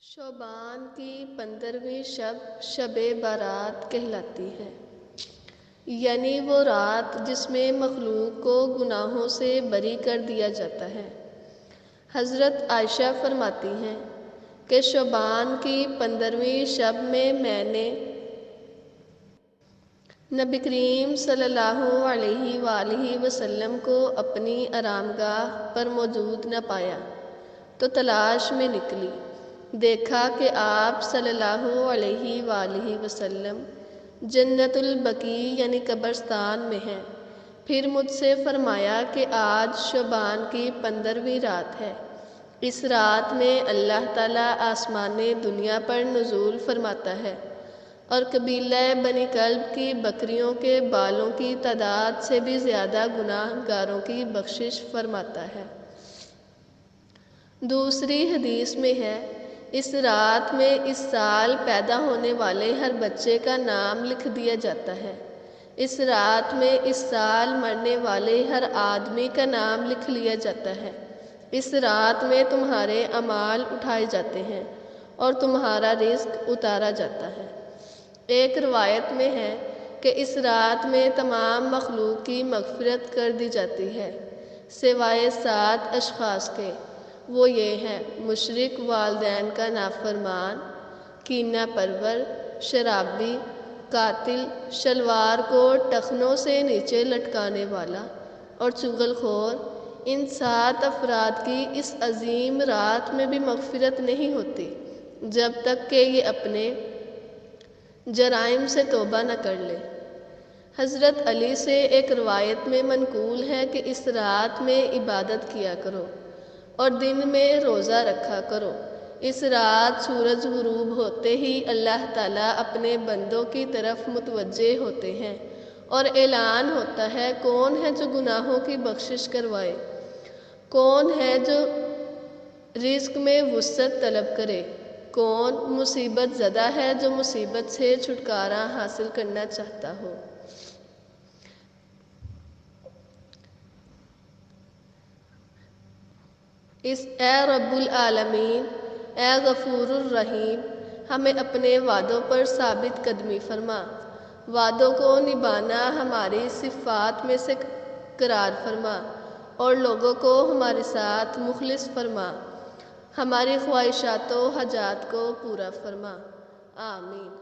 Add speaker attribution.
Speaker 1: شعبان کی 15ویں شب شب بارات کہلاتی ہے، یعنی وہ رات جس میں مخلوق کو گناہوں سے بری کر دیا جاتا ہے۔ حضرت عائشہ فرماتی ہیں کہ شعبان کی 15ویں شب میں نے نبی کریم صلی اللہ علیہ وآلہ وسلم کو اپنی آرامگاہ پر موجود نہ پایا تو تلاش میں نکلی، دیکھا کہ آپ صلی اللہ علیہ وآلہ وسلم جنت البقیع یعنی قبرستان میں ہیں۔ پھر مجھ سے فرمایا کہ آج شعبان کی 15ویں رات ہے، اس رات میں اللہ تعالیٰ آسمان دنیا پر نزول فرماتا ہے اور قبیلہ بنی کلب کی بکریوں کے بالوں کی تعداد سے بھی زیادہ گناہ گاروں کی بخشش فرماتا ہے۔ دوسری حدیث میں ہے، اس رات میں اس سال پیدا ہونے والے ہر بچے کا نام لکھ دیا جاتا ہے۔ اس رات میں اس سال مرنے والے ہر آدمی کا نام لکھ لیا جاتا ہے۔ اس رات میں تمہارے اعمال اٹھائے جاتے ہیں اور تمہارا رزق اتارا جاتا ہے۔ ایک روایت میں ہے کہ اس رات میں تمام مخلوق کی مغفرت کر دی جاتی ہے سوائے 7 اشخاص کے، وہ یہ ہیں: مشرک، والدین کا نافرمان، کینہ پرور، شرابی، قاتل، شلوار کو ٹخنوں سے نیچے لٹکانے والا اور چغل خور۔ ان 7 افراد کی اس عظیم رات میں بھی مغفرت نہیں ہوتی جب تک کہ یہ اپنے جرائم سے توبہ نہ کر لے۔ حضرت علی سے ایک روایت میں منقول ہے کہ اس رات میں عبادت کیا کرو اور دن میں روزہ رکھا کرو۔ اس رات سورج غروب ہوتے ہی اللہ تعالیٰ اپنے بندوں کی طرف متوجہ ہوتے ہیں اور اعلان ہوتا ہے، کون ہے جو گناہوں کی بخشش کروائے؟ کون ہے جو رزق میں وسعت طلب کرے؟ کون مصیبت زدہ ہے جو مصیبت سے چھٹکارا حاصل کرنا چاہتا ہو؟ اے رب العالمین، اے غفور الرحیم، ہمیں اپنے وعدوں پر ثابت قدمی فرما، وعدوں کو نبھانا ہماری صفات میں سے قرار فرما اور لوگوں کو ہمارے ساتھ مخلص فرما، ہماری خواہشات و حاجات کو پورا فرما، آمین۔